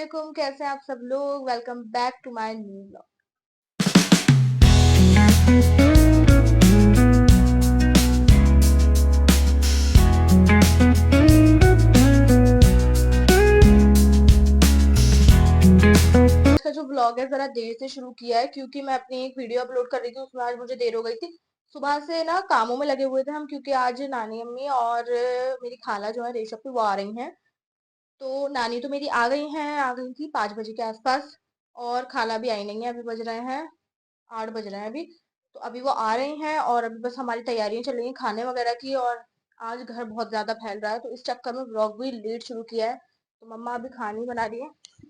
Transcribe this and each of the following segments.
वालेकुम, कैसे हैं आप सब लोग। Welcome back to my new blog. आज का जो ब्लॉग है जरा देर से शुरू किया है क्योंकि मैं अपनी एक वीडियो अपलोड कर रही थी, उसमें आज मुझे देर हो गई थी। सुबह से ना कामों में लगे हुए थे हम, क्योंकि आज नानी अम्मी और मेरी खाला जो है रेशब पे वो आ रही हैं। तो नानी तो मेरी आ गई थी 5 बजे के आसपास, और खाला भी आई नहीं है। अभी बज रहे हैं 8 बज रहे हैं अभी। तो अभी वो आ रही हैं और अभी बस हमारी तैयारियां चल रही हैं खाने वगैरह की। और आज घर बहुत ज्यादा फैल रहा है तो इस चक्कर में व्लॉग भी लेट शुरू किया है। तो मम्मा अभी खाना ही बना रही है,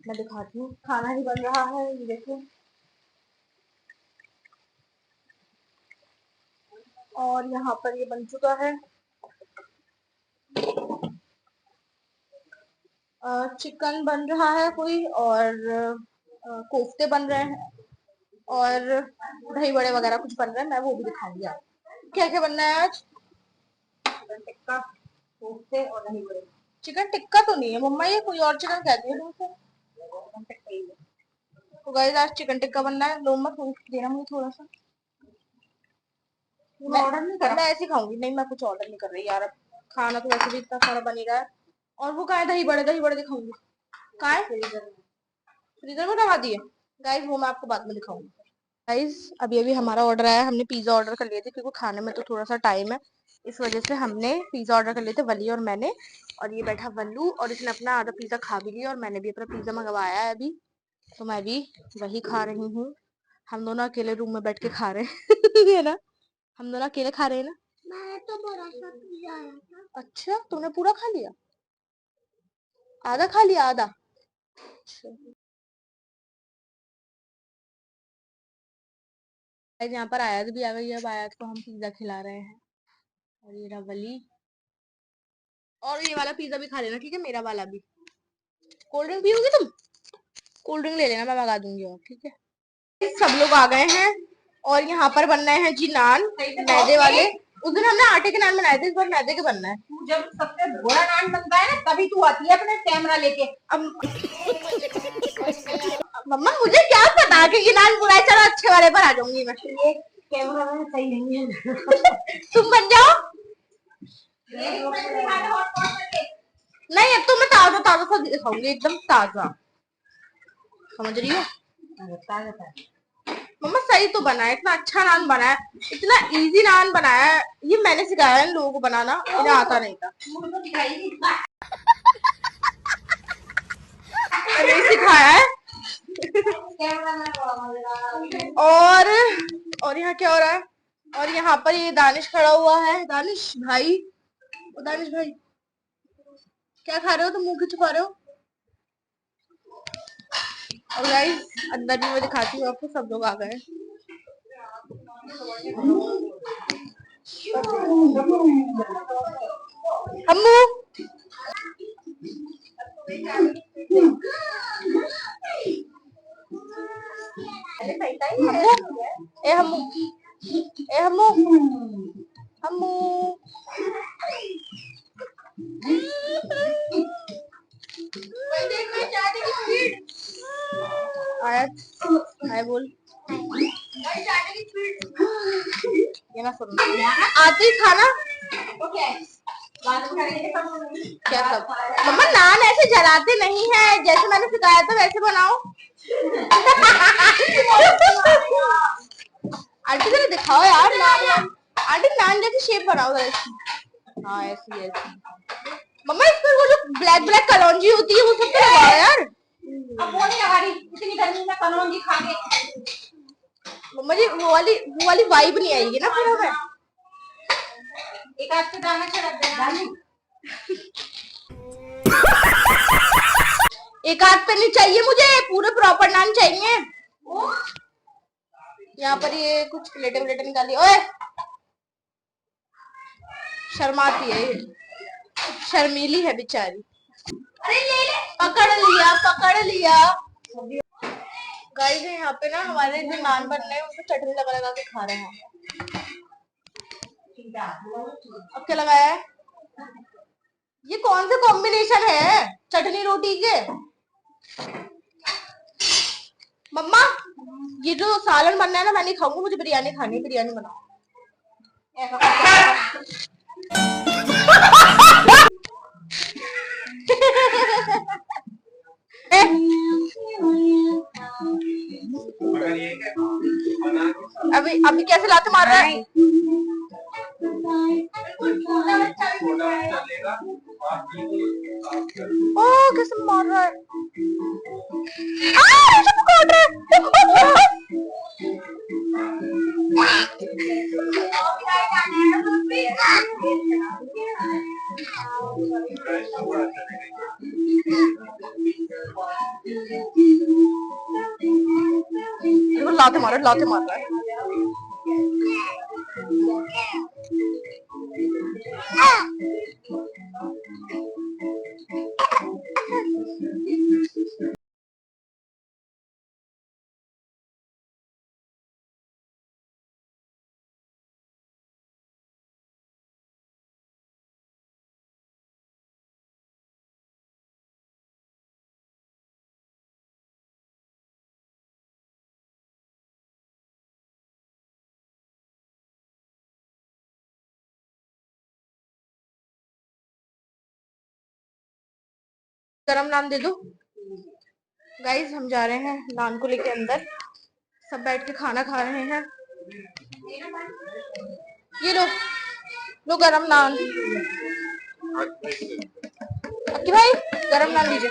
मैं दिखाती हूँ। खाना ही बन रहा है, ये देखो। और यहाँ पर ये बन चुका है। चिकन बन रहा है कोई, और कोफ्ते बन रहे हैं, और दही बड़े वगैरह कुछ बन रहा है। मैं वो भी दिखाऊंगी आपको क्या क्या बनना है आज। चिकन टिक्का, कोफ्ते और दही बड़े। चिकन टिक्का तो नहीं है मम्मा, ये कोई और चिकन कहती है तुमसे। चिकन टिक्का ही है। तो गाइस आज चिकन टिक्का बनना है। लो मत देना मुझे थोड़ा सा। मैं ऑर्डर नहीं कर, मैं ऐसे ही खाऊंगी। नहीं, मैं कुछ ऑर्डर नहीं कर रही यार। अब खाना तो वैसे भी इतना सारा बन ही रहा है। और वो कहाँ है दही बड़े? दही बड़े दिखाऊंगी। कहाँ है? फ्रीजर में रखा दिए। गाइस वो मैं आपको बाद में दिखाऊंगी। गाइस अभी अभी हमारा ऑर्डर आया। हमने पिज्जा ऑर्डर कर लिए थे क्योंकि खाने में तो थोड़ा सा टाइम है, इस वजह से हमने पिज्जा ऑर्डर कर लिए थे, वली और मैंने। और ये बैठा वल्लू, और इसने अपना आधा पिज्जा खा भी लिया, और मैंने भी अपना पिज्जा मंगवाया है अभी। तो मैं भी वही खा रही हूँ। हम दोनों अकेले रूम में बैठ के खा रहे हैं है ना? हम दोनों अकेले खा रहे हैं ना। मैंने तो बड़ा सा पिज्जा आया था। अच्छा, तुमने पूरा खा लिया? आधा खा लिया? आधा? अच्छा। यहाँ पर आयत भी आ गई है। अब आयत को हम पिज्जा खिला रहे हैं। और ये रहा वली। और ये वाला पिज्जा भी खा लेना, ठीक है? मेरा वाला भी। कोल्ड ड्रिंक पियोगी तुम? कोल्ड ड्रिंक ले लेना, मैं मंगा दूंगी और, ठीक है? सब लोग आ गए हैं और यहाँ पर बन रहे हैं जी नान, मैदे वाले। उस दिन हमने आटे के नान बनाए थे, इस बार मैदे के बनना है। तू जब सबसे बड़ा नान बनता है ना तभी तू आती है अपने कैमरा लेके। अब मम्मा मुझे क्या पता कि ये नान बुरा है। चलो अच्छे वाले पर आ जाऊंगी मैं। ये कैमरा में सही नहीं है तुम बन जाओ। नहीं, अब तो मैं ताजा ताजा सा दिखाऊंगी, एकदम ताजा। समझ रही हो? मम्मा सही तो बना है, इतना अच्छा नान बना है, इतना इजी नान बनाया है। ये मैंने सिखाया है इन लोगों को बनाना, इन्हें आता नहीं था। मैंने सिखाया है और यहाँ क्या हो रहा है? और यहाँ पर ये दानिश खड़ा हुआ है। दानिश भाई, ओ दानिश भाई, क्या खा रहे हो तुम? मुंह क्यों छुपा रहे हो? और गाइस अंदर भी मैं दिखाती हूँ आपको, सब लोग आ गए। अम्मू ए हमू, ए हमू, हमू। आयत हाय बोल। ये ना सुन, आते ही खाना क्या सब। मम्मा नान ऐसे जलाते नहीं है, जैसे मैंने सिखाया था वैसे बनाओ। आंटी जरा दिखाओ यार नान। आंटी नान जैसी शेप बनाओ ऐसी। हाँ ऐसी ऐसी। मम्मा इस पर वो जो ब्लैक ब्लैक कलौंजी होती है वो सब तो लगाओ यार। अब वो नहीं लगा रही, इतनी गर्मी में कलौंजी खा के मम्मा जी वो वाली वाइब नहीं आएगी ना फिर हमें। एक आध से दाना छिड़क देना। एक आध पे नहीं चाहिए मुझे, पूरे प्रॉपर नान चाहिए। यहाँ पर ये कुछ प्लेटें व्लेटें निकाली। ओए शर्माती है ये, शर्मीली है बेचारी। अरे ले ले, पकड़ लिया पकड़ लिया। गाइस यहाँ पे ना हमारे जो नान बन रहे हैं उनको चटनी लगा लगा के खा रहे हैं। अब क्या लगाया है? ये कौन सा कॉम्बिनेशन है चटनी रोटी के? मम्मा ये जो सालन बनना है ना मैं नहीं खाऊंगी, मुझे बिरयानी खानी है, बिरयानी बनाओ। अभी अभी कैसे लाते मार रहा है? ओ कैसे मार रहा है? काट रहा है। लाते मार रहा है। गरम नान दे दो। गाइस हम जा रहे हैं नान को लेके अंदर, सब बैठ के खाना खा रहे हैं। ये लो लो गरम नान। अक्की भाई गरम नान लीजिए।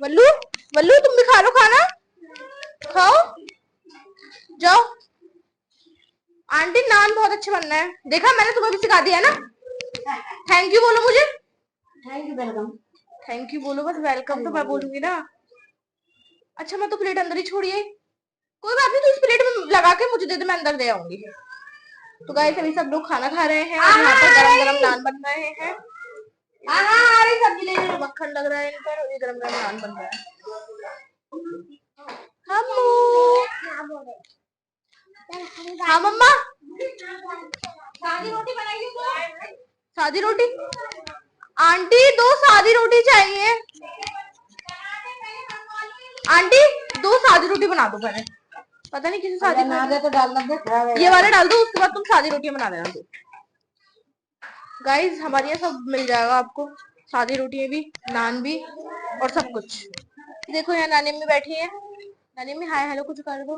वल्लू वल्लू तुम भी खा लो खाना, खाओ जाओ। आंटी नान बहुत अच्छे बनना है, देखा मैंने तुम्हें भी सिखा दिया ना। थैंक यू बोलो मुझे। Thank you welcome. Thank you बोलो बस, वेलकम तो मैं बोलूंगी ना। अच्छा मैं तो प्लेट अंदर ही छोड़िए, कोई बात नहीं, तो इस प्लेट में लगा के मुझे दे दे, मैं अंदर दे आऊंगी। तो गाइस अभी सब लोग खाना खा रहे हैं और यहाँ पर गरम गरम नान बन रहे हैं। सब्जी ले लो, मक्खन लग रहा है इन पर, और ये गरम गरम नान बन रहा है। हाँ मम्मा सादी रोटी बनाइए। सादी रोटी आंटी, 2 सादी रोटी चाहिए। आंटी 2 सादी रोटी बना दो पहले, पता नहीं किसी शादी में दे तो डालना दे, ये वाले डाल दो, उसके बाद तुम सादी रोटियां बना देना। तो गाइस हमारे यहाँ सब मिल जाएगा आपको, सादी रोटियां भी, नान भी और सब कुछ। देखो यहाँ नानी अम्मी बैठी है। नानी अम्मी हाय हेलो कुछ कर दो।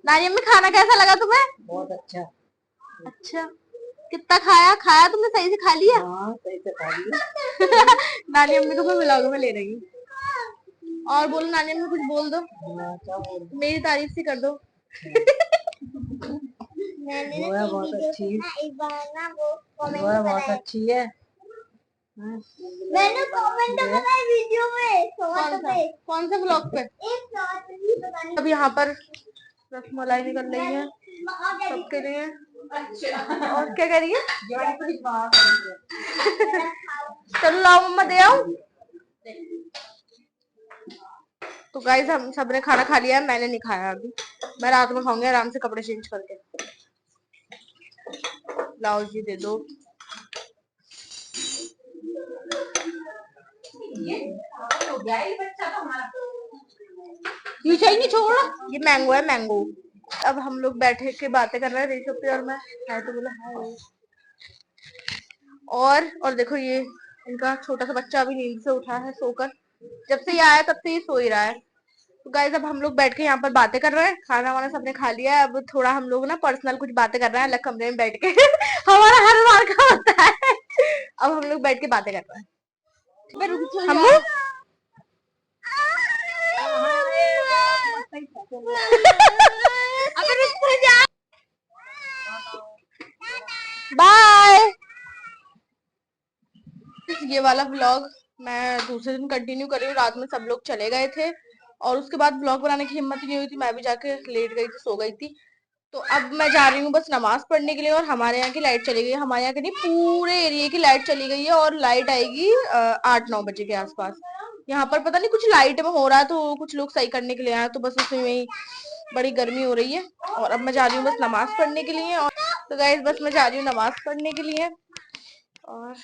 नानी अम्मी खाना कैसा लगा तुम्हें? बहुत अच्छा। अच्छा कितना खाया? खाया तुमने सही से खा लिया? हाँ सही से खा लिया। नानी अम्मी को मैं व्लॉग में ले रही हूँ। और बोलो नानी अम्मी कुछ बोल दो। मेरी तारीफ सी कर दो। बहुत अच्छी है, बहुत अच्छी है। मैंने कमेंट बनाया वीडियो में, कौन से ब्लॉग पे? अब यहाँ पर रसमलाई निकल रही है सबके लिए। अच्छा और क्या कह रही है? चलो लाओ मम्मा दे आओ। तो गाइस हम सब ने खाना खा लिया है, मैंने नहीं खाया अभी, मैं रात में खाऊंगी आराम से कपड़े चेंज करके। लाओ जी दे दो। ये चाहिए नहीं छोड़ो, ये मैंगो है मैंगो। अब हम लोग बैठे के बातें कर रहे हैं रेशो पे और मैं, है तो बोला है। और देखो ये इनका छोटा सा बच्चा अभी नींद से उठा है सोकर, जब से ये आया तब से ये सो ही रहा है। तो गाइस अब हम लोग बैठ के यहाँ पर बातें कर रहे हैं, खाना वाना सबने खा लिया है, अब थोड़ा हम लोग ना पर्सनल कुछ बातें कर रहे हैं अलग कमरे में बैठ के। हमारा हर बार का होता है। अब हम लोग बैठ के बातें कर रहे हैं। हम बाय। ये वाला व्लॉग मैं दूसरे दिन कंटिन्यू कर रही हूँ, रात में सब लोग चले गए थे और उसके बाद व्लॉग बनाने की हिम्मत नहीं हुई थी, मैं भी जाके लेट गई थी, सो गई थी। तो अब मैं जा रही हूँ बस नमाज पढ़ने के लिए, और हमारे यहाँ की लाइट चली गई है, हमारे यहाँ की नहीं पूरे एरिया की लाइट चली गई है, और लाइट आएगी 8-9 बजे के आसपास। यहाँ पर पता नहीं कुछ लाइट में हो रहा है, तो कुछ लोग सही करने के लिए आए, तो बस उसमें ही बड़ी गर्मी हो रही है। और अब मैं जा रही हूँ बस नमाज पढ़ने के लिए, और तो गाइस बस मैं जा रही हूँ नमाज पढ़ने के लिए। और